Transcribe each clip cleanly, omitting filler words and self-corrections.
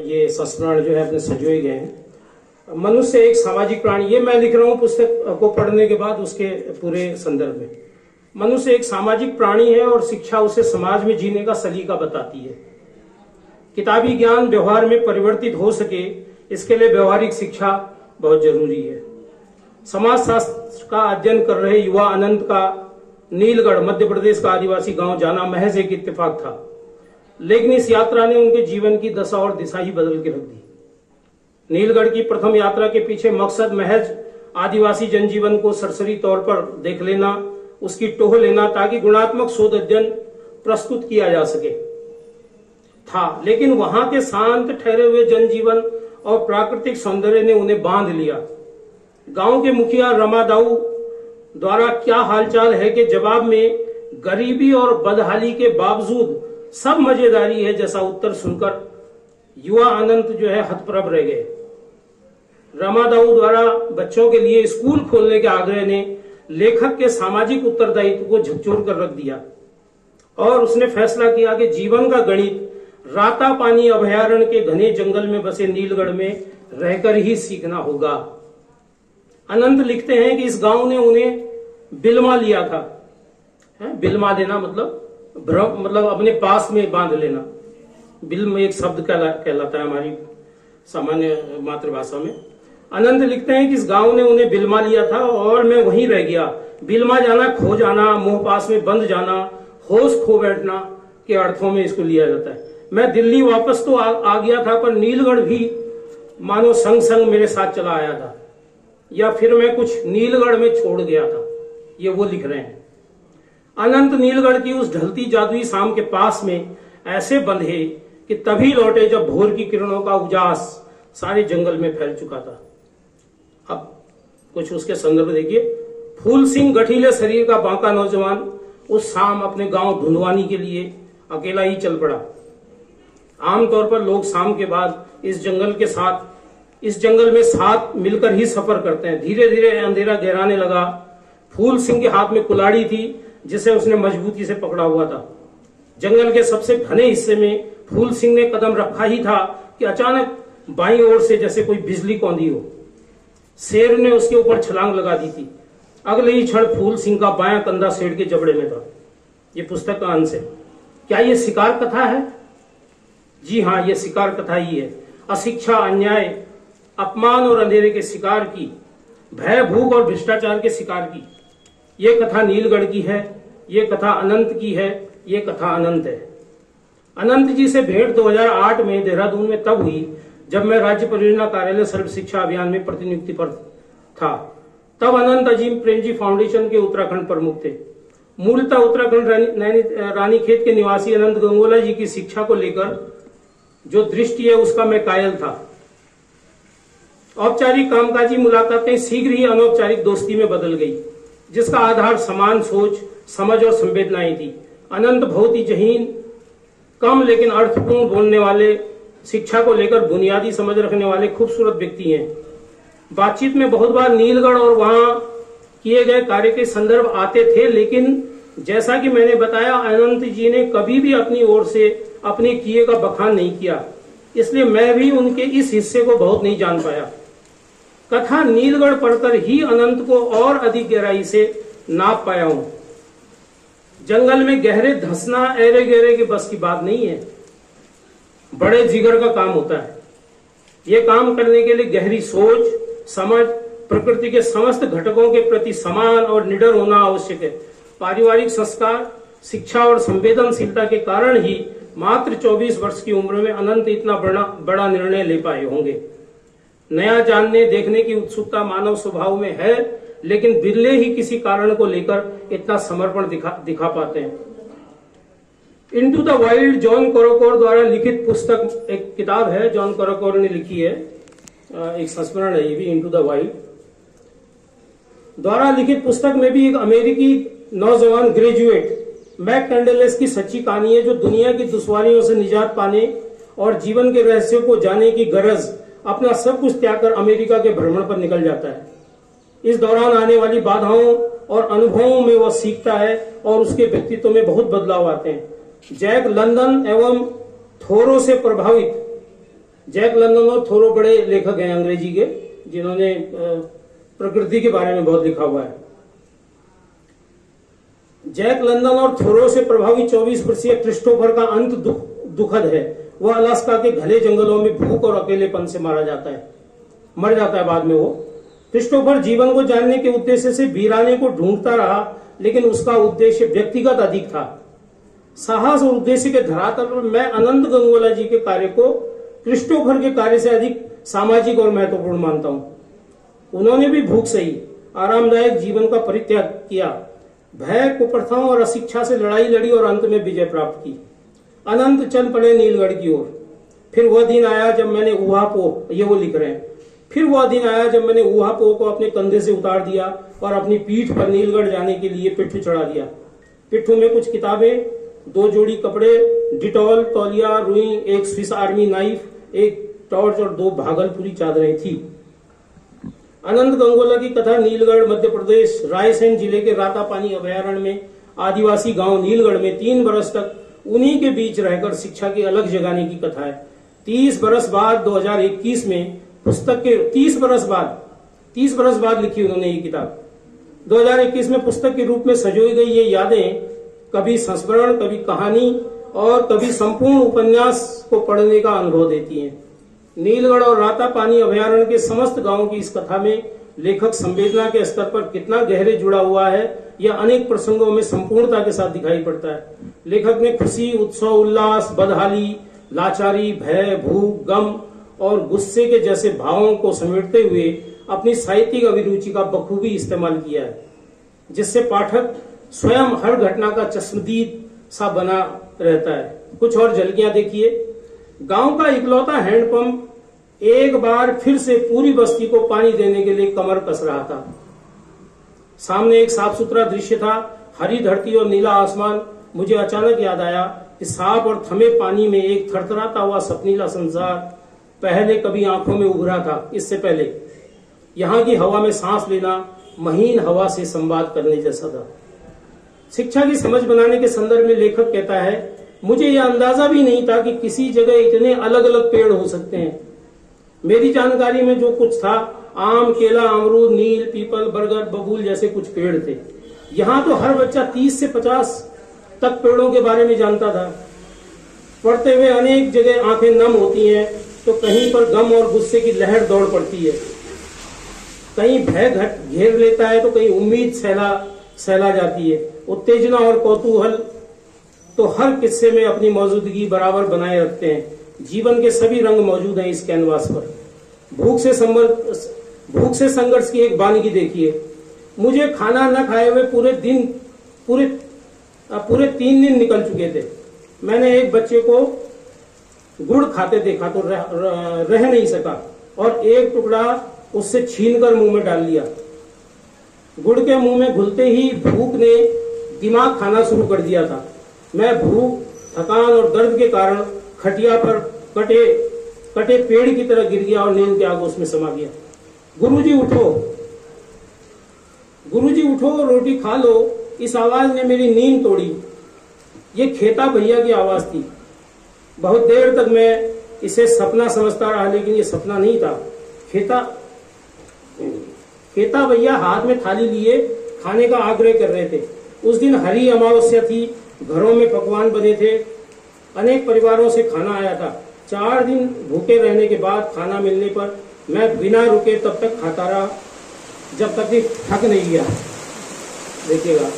ये संस्मरण जो है अपने सजोए गए हैं। मनुष्य एक सामाजिक प्राणी, ये मैं लिख रहा हूं पुस्तक को पढ़ने के बाद उसके पूरे संदर्भ में। मनुष्य एक सामाजिक प्राणी है और शिक्षा उसे समाज में जीने का सलीका बताती है। किताबी ज्ञान व्यवहार में परिवर्तित हो सके, इसके लिए व्यवहारिक शिक्षा बहुत जरूरी है। समाज शास्त्र का अध्ययन कर रहे युवा अनंत का नीलगढ़ मध्य प्रदेश का आदिवासी गांव जाना महज एक इत्तेफाक था, लेकिन इस यात्रा ने उनके जीवन की दशा और दिशा ही बदल के रख दी। नीलगढ़ की प्रथम यात्रा के पीछे मकसद महज आदिवासी जनजीवन को सरसरी तौर पर देख लेना, उसकी टोह लेना ताकि गुणात्मक शोध अध्ययन प्रस्तुत किया जा सके था, लेकिन वहां के शांत ठहरे हुए जनजीवन और प्राकृतिक सौंदर्य ने उन्हें बांध लिया। गांव के मुखिया रमादाऊ द्वारा क्या हालचाल है के जवाब में गरीबी और बदहाली के बावजूद सब मजेदारी है जैसा उत्तर सुनकर युवा अनंत जो है हतप्रभ रह गए। रमादाऊ द्वारा बच्चों के लिए स्कूल खोलने के आग्रह ने लेखक के सामाजिक उत्तरदायित्व को झकझोर कर रख दिया और उसने फैसला किया कि जीवन का गणित रातापानी अभयारण्य के घने जंगल में बसे नीलगढ़ में रहकर ही सीखना होगा। अनंत लिखते हैं कि इस गांव ने उन्हें बिल्मा लिया था। बिल्मा देना मतलब अपने पास में बांध लेना। बिल्म एक शब्द कहलाता है हमारी सामान्य मातृभाषा में। अनंत लिखते हैं कि इस गांव ने उन्हें बिल्मा लिया था और मैं वहीं रह गया। बिल्मा जाना खो जाना, मोह पास में बंध जाना, होश खो बैठना के अर्थों में इसको लिया जाता है। मैं दिल्ली वापस तो आ गया था, पर नीलगढ़ भी मानो संग संग मेरे साथ चला आया था, या फिर मैं कुछ नीलगढ़ में छोड़ गया था। ये वो लिख रहे हैं। अनंत नीलगढ़ की उस ढलती जादुई शाम के पास में ऐसे बंधे कि तभी लौटे जब भोर की किरणों का उजास सारे जंगल में फैल चुका था। अब कुछ उसके संदर्भ देखिए। फूल सिंह गठीले शरीर का बांका नौजवान उस शाम अपने गांव धुंधवानी के लिए अकेला ही चल पड़ा। आमतौर पर लोग शाम के बाद इस जंगल में साथ मिलकर ही सफर करते हैं। धीरे धीरे अंधेरा गहराने लगा। फूल सिंह के हाथ में कुल्हाड़ी थी जिसे उसने मजबूती से पकड़ा हुआ था। जंगल के सबसे घने हिस्से में फूल सिंह ने कदम रखा ही था कि अचानक बाईं ओर से जैसे कोई बिजली कौंधी हो। शेर ने उसके ऊपर छलांग लगा दी थी। अगले ही क्षण फूल सिंह का बायां कंधा शेर के जबड़े में था। ये पुस्तक का अंश है। क्या ये शिकार कथा है? जी हाँ, ये शिकार कथा ही है। अशिक्षा, अन्याय, अपमान और अंधेरे के शिकार की, भय, भूख और भ्रष्टाचार के शिकार की ये कथा नीलगढ़ की है। ये कथा अनंत की है। ये कथा अनंत है। अनंत जी से भेंट 2008 में देहरादून में तब हुई जब मैं राज्य परियोजना कार्यालय सर्व शिक्षा अभियान में प्रतिनियुक्ति पर था। तब अनंत अजीम प्रेम जी फाउंडेशन के उत्तराखंड प्रमुख थे। मूलतः उत्तराखंड रानीखेत के निवासी अनंत गंगोला जी की शिक्षा को लेकर जो दृष्टि है उसका मैं कायल था। औपचारिक कामकाजी मुलाकातें शीघ्र ही अनौपचारिक दोस्ती में बदल गई, जिसका आधार समान सोच, समझ और संवेदनाएं थी। अनंत बहुत ही जहीन, कम लेकिन अर्थपूर्ण बोलने वाले, शिक्षा को लेकर बुनियादी समझ रखने वाले खूबसूरत व्यक्ति हैं। बातचीत में बहुत बार नीलगढ़ और वहां किए गए कार्य के संदर्भ आते थे, लेकिन जैसा कि मैंने बताया, अनंत जी ने कभी भी अपनी ओर से अपने किए का बखान नहीं किया, इसलिए मैं भी उनके इस हिस्से को बहुत नहीं जान पाया। कथा नीलगढ़ पढ़कर ही अनंत को और अधिक गहराई से नाप पाया हूं। जंगल में गहरे धंसना ऐरे गहरे के बस की बात नहीं है, बड़े जिगर का काम होता है। यह काम करने के लिए गहरी सोच, समझ, प्रकृति के समस्त घटकों के प्रति समान और निडर होना आवश्यक है। पारिवारिक संस्कार, शिक्षा और संवेदनशीलता के कारण ही मात्र 24 वर्ष की उम्र में अनंत इतना बड़ा निर्णय ले पाए होंगे। नया जानने देखने की उत्सुकता मानव स्वभाव में है, लेकिन बिरले ही किसी कारण को लेकर इतना समर्पण दिखा पाते हैं। इनटू द वाइल्ड जॉन कोरोकोर द्वारा लिखित पुस्तक, एक किताब है जॉन कोरोकोर ने लिखी है, एक संस्मरण है ये भी, इनटू द वाइल्ड द्वारा लिखित पुस्तक में भी एक अमेरिकी नौजवान ग्रेजुएट मैक कैंडलेस की सच्ची कहानी है, जो दुनिया की दुश्वारियों से निजात पाने और जीवन के रहस्यों को जानने की गरज अपना सब कुछ त्याग कर अमेरिका के भ्रमण पर निकल जाता है। इस दौरान आने वाली बाधाओं और अनुभवों में वह सीखता है और उसके व्यक्तित्व में बहुत बदलाव आते हैं। जैक लंदन एवं थोरो से प्रभावित जैक लंदन और थोरो बड़े लेखक हैं अंग्रेजी के, जिन्होंने प्रकृति के बारे में बहुत लिखा हुआ है। जैक लंदन और थोरो से प्रभावित 24 वर्षीय क्रिस्टोफर का अंत दुखद है। वह अलास्का के घने जंगलों में भूख और अकेलेपन से मर जाता है बाद में वो। क्रिस्टोफर जीवन को जानने के उद्देश्य से वीराने को ढूंढता रहा, लेकिन उसका उद्देश्य व्यक्तिगत अधिक था। साहस और उद्देश्य के धरातल पर मैं अनंत गंगोला जी के कार्य को क्रिस्टोफर के कार्य से अधिक सामाजिक और महत्वपूर्ण मानता हूं। उन्होंने भी भूख सही, आरामदायक जीवन का परित्याग किया, भय, कुप्रथाओं और अशिक्षा से लड़ाई लड़ी और अंत में विजय प्राप्त की। अनंत चल पड़े नीलगढ़ की ओर। फिर वह दिन आया जब मैंने ऊहापोह, ये वो लिख रहे हैं, फिर वह दिन आया जब मैंने ऊहापोह को अपने कंधे से उतार दिया और अपनी पीठ पर नीलगढ़ जाने के लिए पिट्ठू चढ़ा दिया। पिट्ठू में कुछ किताबें, 2 जोड़ी कपड़े, डिटॉल, तौलिया, रुई, एक स्विस आर्मी नाइफ, एक टॉर्च और 2 भागलपुरी चादरें थी। अनंत गंगोला की कथा नीलगढ़, मध्य प्रदेश, रायसेन जिले के रातापानी अभयारण्य में आदिवासी गांव नीलगढ़ में 3 बरस तक उन्हीं के बीच रहकर शिक्षा की अलग जगाने की कथा है। 30 बरस बाद 2021 में पुस्तक के 30 बरस बाद लिखी उन्होंने ये किताब। 2021 में पुस्तक के रूप में सजोई गई ये यादें कभी संस्मरण, कभी कहानी और कभी संपूर्ण उपन्यास को पढ़ने का अनुभव देती हैं। नीलगढ़ और रातापानी अभयारण्य के समस्त गांवों की इस कथा में लेखक संवेदना के स्तर पर कितना गहरे जुड़ा हुआ है, यह अनेक प्रसंगों में संपूर्णता के साथ दिखाई पड़ता है। लेखक ने खुशी, उत्सव, उल्लास, बदहाली, लाचारी, भय, भूख, गम और गुस्से के जैसे भावों को समेटते हुए अपनी साहित्यिक अभिरुचि का बखूबी इस्तेमाल किया है, जिससे पाठक स्वयं हर घटना का चश्मदीद सा बना रहता है। कुछ और झलकियां देखिए। गांव का इकलौता हैंडपंप एक बार फिर से पूरी बस्ती को पानी देने के लिए कमर कस रहा था। सामने एक साफ सुथरा दृश्य था, हरी धरती और नीला आसमान। मुझे अचानक याद आया कि साफ और थमे पानी में एक थरथराता हुआ सपनीला संसार पहले कभी आंखों में उभरा था। इससे पहले यहाँ की हवा में सांस लेना महीन हवा से संवाद करने जैसा था। शिक्षा की समझ बनाने के संदर्भ में लेखक कहता है, मुझे यह अंदाजा भी नहीं था कि किसी जगह इतने अलग अलग पेड़ हो सकते हैं। मेरी जानकारी में जो कुछ था, आम, केला, अमरूद, नील, पीपल, बरगद, बबूल जैसे कुछ पेड़ थे। यहाँ तो हर बच्चा 30 से 50 तक पेड़ों के बारे में जानता था। पढ़ते हुए अनेक जगह आंखें नम होती हैं, तो कहीं पर गम और गुस्से की लहर दौड़ पड़ती है, कहीं भय घेर लेता है, तो कहीं उम्मीद सहला जाती है। उत्तेजना और कौतूहल तो हर किस्से में अपनी मौजूदगी बराबर बनाए रखते हैं। जीवन के सभी रंग मौजूद हैं इस कैनवास पर। भूख से संघर्ष की एक वानगी देखिए। मुझे खाना न खाए हुए पूरे 3 दिन निकल चुके थे। मैंने एक बच्चे को गुड़ खाते देखा तो रह नहीं सका और एक टुकड़ा उससे छीनकर मुंह में डाल लिया। गुड़ के मुंह में घुलते ही भूख ने दिमाग खाना शुरू कर दिया था। मैं भूख, थकान और दर्द के कारण खटिया पर कटे पेड़ की तरह गिर गया और नींद के आगोश में समा गया। गुरुजी उठो, रोटी खा लो। इस आवाज ने मेरी नींद तोड़ी। ये खेता भैया की आवाज थी। बहुत देर तक मैं इसे सपना समझता रहा, लेकिन ये सपना नहीं था। खेता भैया हाथ में थाली लिए खाने का आग्रह कर रहे थे। उस दिन हरी अमावस्या थी, घरों में पकवान बने थे, अनेक परिवारों से खाना आया था। 4 दिन भूखे रहने के बाद खाना मिलने पर मैं बिना रुके तब तक खाता रहा जब तक कि थक नहीं गया। देखिएगा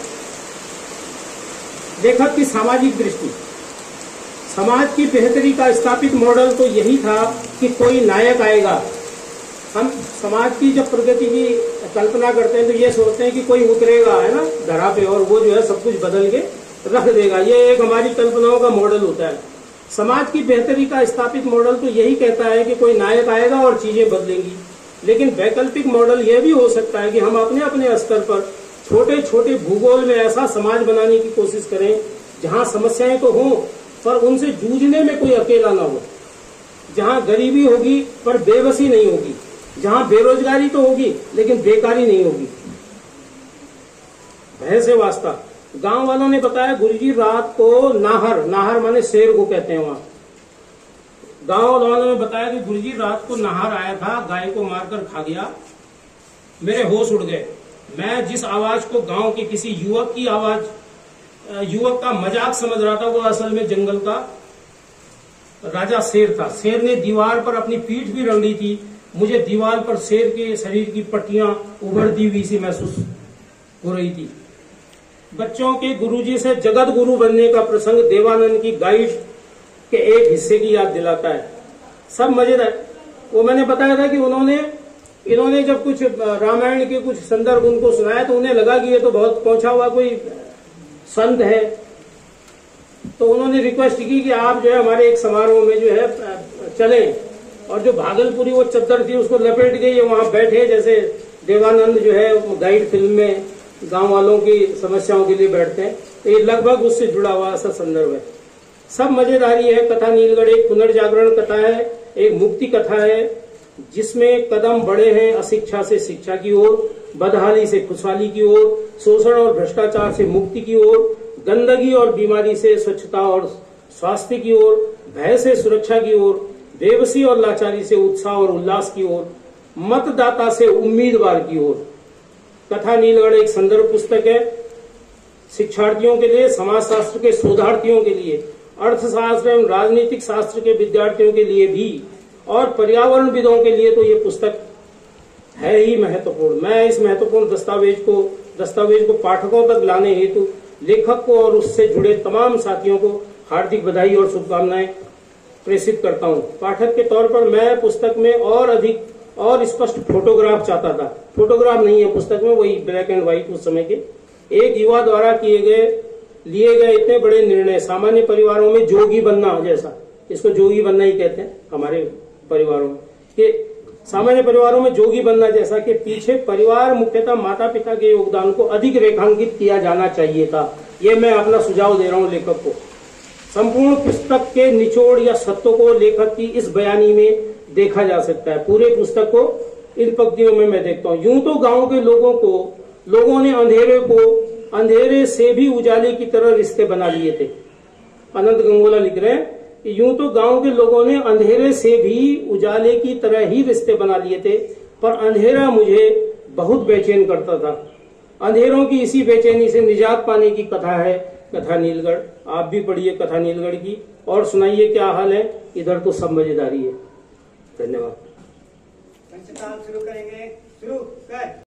लेखक की सामाजिक दृष्टि। समाज की बेहतरी का स्थापित मॉडल तो यही था कि कोई नायक आएगा। हम समाज की जब प्रगति की कल्पना करते हैं तो ये सोचते हैं कि कोई उतरेगा, है ना, धरा पे, और वो जो है सब कुछ बदल के रख देगा। ये एक हमारी कल्पनाओं का मॉडल होता है। समाज की बेहतरी का स्थापित मॉडल तो यही कहता है कि कोई नायक आएगा और चीजें बदलेंगी। लेकिन वैकल्पिक मॉडल यह भी हो सकता है कि हम अपने अपने स्तर पर छोटे छोटे भूगोल में ऐसा समाज बनाने की कोशिश करें जहां समस्याएं तो हों पर उनसे जूझने में कोई अकेला ना हो, जहां गरीबी होगी पर बेबसी नहीं होगी, जहां बेरोजगारी तो होगी लेकिन बेकारी नहीं होगी। भय से वास्ता। गांव वालों ने बताया, गुरुजी रात को नाहर माने शेर को कहते हैं वहां, गांव वालों ने बताया कि गुरुजी रात को नहार आया था, गाय को मारकर खा गया, मेरे होश उड़ गए। मैं जिस आवाज को गांव के किसी युवक की आवाज, युवक का मजाक समझ रहा था, वो असल में जंगल का राजा शेर था। शेर ने दीवार पर अपनी पीठ भी रगड़ी थी। मुझे दीवार पर शेर के शरीर की पट्टियां उभरती हुई सी महसूस हो रही थी। बच्चों के गुरुजी से जगत गुरु बनने का प्रसंग देवानंद की गाइड के एक हिस्से की याद दिलाता है। सब मजेदार। वो मैंने बताया था कि इन्होंने जब कुछ रामायण के कुछ संदर्भ उनको सुनाया तो उन्हें लगा कि ये तो बहुत पहुंचा हुआ कोई संत है, तो उन्होंने रिक्वेस्ट की कि आप जो है हमारे एक समारोह में जो है चलें। और जो भागलपुरी वो चद्दर थी उसको लपेट के ये वहां बैठे, जैसे देवानंद जो है गाइड फिल्म में गांव वालों की समस्याओं के लिए बैठते हैं। तो ये लगभग उससे जुड़ा हुआ ऐसा संदर्भ है। सब मजेदारी है। कथा नीलगढ़ एक पुनर्जागरण कथा है, एक मुक्ति कथा है, जिसमें कदम बढ़े हैं अशिक्षा से शिक्षा की ओर, बदहाली से खुशहाली की ओर, शोषण और भ्रष्टाचार से मुक्ति की ओर, गंदगी और बीमारी से स्वच्छता और स्वास्थ्य की ओर, भय से सुरक्षा की ओर, बेबसी और लाचारी से उत्साह और उल्लास की ओर, मतदाता से उम्मीदवार की ओर। कथा नीलगढ़ एक संदर्भ पुस्तक है शिक्षार्थियों के लिए, समाजशास्त्र के शोधार्थियों के लिए, अर्थशास्त्र एवं राजनीतिक शास्त्र के विद्यार्थियों के लिए भी, और पर्यावरणविदों के लिए तो ये पुस्तक है ही महत्वपूर्ण। मैं इस महत्वपूर्ण दस्तावेज को पाठकों तक लाने हेतु लेखक को और उससे जुड़े तमाम साथियों को हार्दिक बधाई और शुभकामनाएं प्रेषित करता हूं। पाठक के तौर पर मैं पुस्तक में और अधिक और स्पष्ट फोटोग्राफ चाहता था। फोटोग्राफ नहीं है पुस्तक में, वही ब्लैक एंड व्हाइट उस समय के एक युवा द्वारा लिए गए इतने बड़े निर्णय, सामान्य परिवारों में जोगी बनना, जैसा इसको जोगी बनना ही कहते हैं हमारे परिवारों में, कि सामान्य परिवारों में जोगी बनना जैसा कि पीछे परिवार मुख्यतः माता पिता के योगदान को अधिक रेखांकित किया जाना चाहिए था। ये मैं अपना सुझाव दे रहा हूं लेखक को। संपूर्ण पुस्तक के निचोड़ या सत्यों को लेखक की इस बयानी में देखा जा सकता है। पूरे पुस्तक को इन पंक्तियों में मैं देखता हूं। यूं तो गांव के लोगों ने अंधेरे से भी उजाले की तरह रिश्ते बना लिए थे। अनंत गंगोला लिख रहे हैं कि यूं तो गांव के लोगों ने अंधेरे से भी उजाले की तरह ही रिश्ते बना लिए थे, पर अंधेरा मुझे बहुत बेचैन करता था। अंधेरों की इसी बेचैनी से निजात पाने की कथा है कथा नीलगढ़। आप भी पढ़िए कथा नीलगढ़ की और सुनाइए क्या हाल है। इधर तो सब मजेदारी है। धन्यवाद। शुरू करेंगे। शुरू कर।